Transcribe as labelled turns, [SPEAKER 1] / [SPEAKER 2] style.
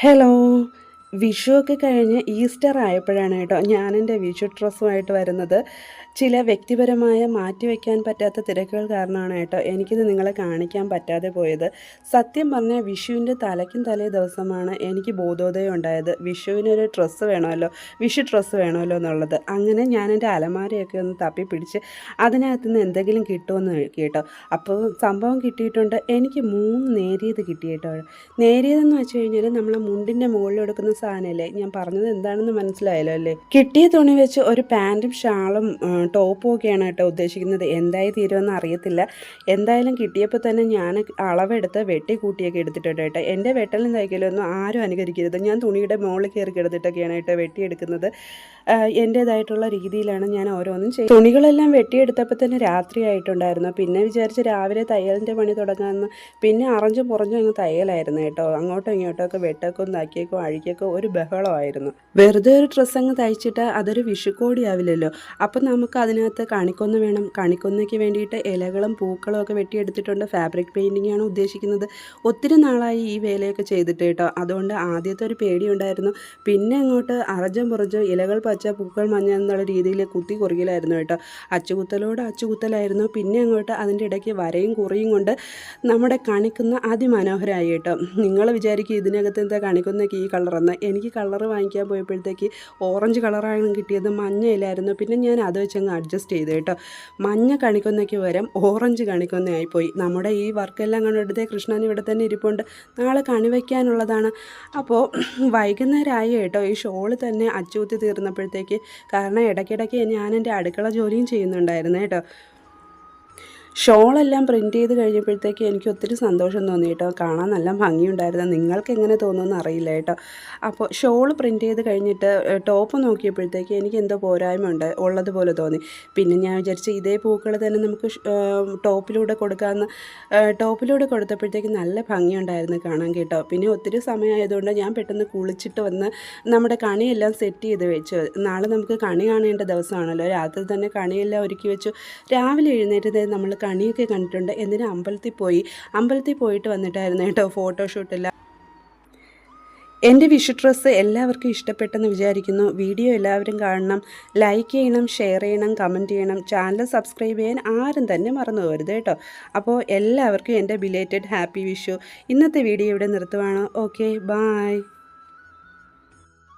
[SPEAKER 1] Hello. Vishu ഒക്കെ കഴിഞ്ഞ് Easter ആയപ്പോഴാണ് കേട്ടോ ഞാനെൻ്റെ വിഷു ഡ്രസ്സുമായിട്ട് വരുന്നത്. ചില വ്യക്തിപരമായ മാറ്റിവെക്കാൻ പറ്റാത്ത തിരക്കുകൾ കാരണമാണ് കേട്ടോ എനിക്കിത് നിങ്ങളെ കാണിക്കാൻ പറ്റാതെ പോയത്. സത്യം പറഞ്ഞാൽ വിഷുവിൻ്റെ തലയ്ക്കും തലേ ദിവസമാണ് എനിക്ക് ബോധോദയം ഉണ്ടായത്. വിഷുവിനൊരു ഡ്രസ്സ് വേണമല്ലോ, വിഷു ഡ്രസ്സ് വേണമല്ലോ എന്നുള്ളത്. അങ്ങനെ ഞാൻ എൻ്റെ അലമാരയൊക്കെ ഒന്ന് തപ്പിപ്പിടിച്ച് അതിനകത്ത് നിന്ന് എന്തെങ്കിലും കിട്ടുമെന്ന് കേട്ടോ. അപ്പോൾ സംഭവം കിട്ടിയിട്ടുണ്ട്. എനിക്ക് 3 നേരിയത് കിട്ടി കേട്ടോ. നേരിയതെന്ന് വെച്ച് കഴിഞ്ഞാൽ നമ്മളെ മുണ്ടിൻ്റെ മുകളിൽ എടുക്കുന്ന സാധനമല്ലേ, ഞാൻ പറഞ്ഞത് എന്താണെന്ന് മനസ്സിലായല്ലോ അല്ലേ. കിട്ടിയ തുണി വെച്ച് ഒരു പാൻറ്റും ഷാളും ടോപ്പും ഒക്കെയാണ് കേട്ടോ ഉദ്ദേശിക്കുന്നത്. എന്തായി തീരുമെന്ന് അറിയത്തില്ല. എന്തായാലും കിട്ടിയപ്പോൾ തന്നെ ഞാൻ അളവെടുത്ത് വെട്ടി കൂട്ടിയൊക്കെ എടുത്തിട്ടുണ്ട് കേട്ടോ. എൻ്റെ വെട്ടലും തയ്ക്കലൊന്നും ആരും അനുകരിക്കരുത്. ഞാൻ തുണിയുടെ മുകളിൽ കയറി കിടന്നിട്ടൊക്കെയാണ് കേട്ടോ വെട്ടിയെടുക്കുന്നത്. എൻ്റേതായിട്ടുള്ള രീതിയിലാണ് ഞാൻ ഓരോന്നും ചെയ്യുന്നത്. തുണികളെല്ലാം വെട്ടിയെടുത്തപ്പോൾ തന്നെ രാത്രിയായിട്ടുണ്ടായിരുന്നു. പിന്നെ വിചാരിച്ച് രാവിലെ തയ്യലിൻ്റെ പണി തുടങ്ങാമെന്ന്. പിന്നെ അറഞ്ചും പുറഞ്ഞും അങ്ങ് തയ്യലായിരുന്നു കേട്ടോ. അങ്ങോട്ടും ഇങ്ങോട്ടും ഒക്കെ വെട്ടേക്കും നക്കിയേക്കും അഴിക്കൊക്കെ ഒരു ബഹളമായിരുന്നു. വെറുതെ ഒരു ഡ്രസ്സ് അങ്ങ് തയ്ച്ചിട്ട് അതൊരു വിഷുക്കോടി ആവില്ലല്ലോ. അപ്പം നമുക്ക് അതിനകത്ത് കണിക്കൊന്ന വേണം. കണിക്കൊന്നയ്ക്ക് വേണ്ടിയിട്ട് ഇലകളും പൂക്കളും ഒക്കെ വെട്ടിയെടുത്തിട്ടുണ്ട്. ഫാബ്രിക് പെയിൻറ്റിംഗ് ആണ് ഉദ്ദേശിക്കുന്നത്. ഒത്തിരി നാളായി ഈ വേലയൊക്കെ ചെയ്തിട്ട് കേട്ടോ. അതുകൊണ്ട് ആദ്യത്തെ ഒരു പേടിയുണ്ടായിരുന്നു. പിന്നെ അങ്ങോട്ട് അറഞ്ചും പുറഞ്ചും ഇലകൾ പച്ച പൂക്കൾ മഞ്ഞ എന്നുള്ള രീതിയിൽ കുത്തി കുറിയിലായിരുന്നു കേട്ടോ. അച്ചുകുത്തലോട് അച്ചുകുത്തലായിരുന്നു. പിന്നെ അങ്ങോട്ട് അതിൻ്റെ ഇടയ്ക്ക് വരയും കുറിയും കൊണ്ട് നമ്മുടെ കണിക്കുന്ന അതിമനോഹരമായി കേട്ടോ. നിങ്ങൾ വിചാരിക്കും ഇതിനകത്ത് എന്താ കണിക്കുന്നൊക്കെ ഈ കളറെന്ന്. എനിക്ക് കളറ് വാങ്ങിക്കാൻ പോയപ്പോഴത്തേക്ക് ഓറഞ്ച് കളറാണ് കിട്ടിയത്, മഞ്ഞയിലായിരുന്നു. പിന്നെ ഞാൻ അത് വെച്ചങ്ങ് അഡ്ജസ്റ്റ് ചെയ്തു കേട്ടോ. മഞ്ഞ കണിക്കൊന്നയ്ക്ക് പകരം ഓറഞ്ച് കണിക്കൊന്നയായിപ്പോയി. നമ്മുടെ ഈ വർക്കെല്ലാം കണ്ടെടുത്തേ കൃഷ്ണൻ ഇവിടെ തന്നെ ഇരിപ്പുണ്ട്, നാളെ കണി വയ്ക്കാനുള്ളതാണ്. അപ്പോൾ വൈകുന്നേരമായി കേട്ടോ ഈ ഷോള് തന്നെ അച്ചുകുത്തി തീർന്നപ്പോഴത്തേക്ക്. കാരണം ഇടയ്ക്കിടയ്ക്ക് ഞാൻ എൻ്റെ അടുക്കള ജോലിയും ചെയ്യുന്നുണ്ടായിരുന്നു കേട്ടോ. ഷോളെല്ലാം പ്രിൻറ്റ് ചെയ്ത് കഴിഞ്ഞപ്പോഴത്തേക്ക് എനിക്ക് ഒത്തിരി സന്തോഷം തോന്നി കേട്ടോ. കാണാൻ നല്ല ഭംഗിയുണ്ടായിരുന്നു. നിങ്ങൾക്ക് എങ്ങനെ തോന്നുമെന്ന് അറിയില്ല കേട്ടോ. അപ്പോൾ ഷോള് പ്രിൻറ്റ് ചെയ്ത് കഴിഞ്ഞിട്ട് ടോപ്പ് നോക്കിയപ്പോഴത്തേക്ക് എനിക്ക് എന്തോ പോരായ്മ ഉള്ളതുപോലെ തോന്നി. പിന്നെ ഞാൻ വിചാരിച്ചു ഇതേ പൂക്കൾ തന്നെ നമുക്ക് ടോപ്പിലൂടെ കൊടുക്കാമെന്ന്. ടോപ്പിലൂടെ കൊടുത്തപ്പോഴത്തേക്ക് നല്ല ഭംഗിയുണ്ടായിരുന്നു കാണാൻ കേട്ടോ. പിന്നെ ഒത്തിരി സമയമായതുകൊണ്ട് ഞാൻ പെട്ടെന്ന് കുളിച്ചിട്ട് വന്ന് നമ്മുടെ കണിയെല്ലാം സെറ്റ് ചെയ്ത് വെച്ചു. നാളെ നമുക്ക് കണി കാണേണ്ട ദിവസമാണല്ലോ. രാത്രി തന്നെ കണിയെല്ലാം ഒരുക്കി വെച്ചു. രാവിലെ എഴുന്നേറ്റ് നമ്മൾ കണിയൊക്കെ കണ്ടിട്ടുണ്ട്. എന്തിനാ അമ്പലത്തിൽ പോയിട്ട് വന്നിട്ടായിരുന്നു കേട്ടോ ഫോട്ടോഷൂട്ടെല്ലാം. എൻ്റെ വിഷു ഡ്രസ്സ് എല്ലാവർക്കും ഇഷ്ടപ്പെട്ടെന്ന് വിചാരിക്കുന്നു. വീഡിയോ എല്ലാവരും കാണണം, ലൈക്ക് ചെയ്യണം, ഷെയർ ചെയ്യണം, കമൻറ്റ് ചെയ്യണം. ചാനൽ സബ്സ്ക്രൈബ് ചെയ്യാൻ ആരും തന്നെ മറന്നു പോകരുത് കേട്ടോ. അപ്പോൾ എല്ലാവർക്കും എൻ്റെ ബിലേറ്റഡ് ഹാപ്പി വിഷു. ഇന്നത്തെ വീഡിയോ ഇവിടെ നിർത്തുവാണ്. Okay, bye.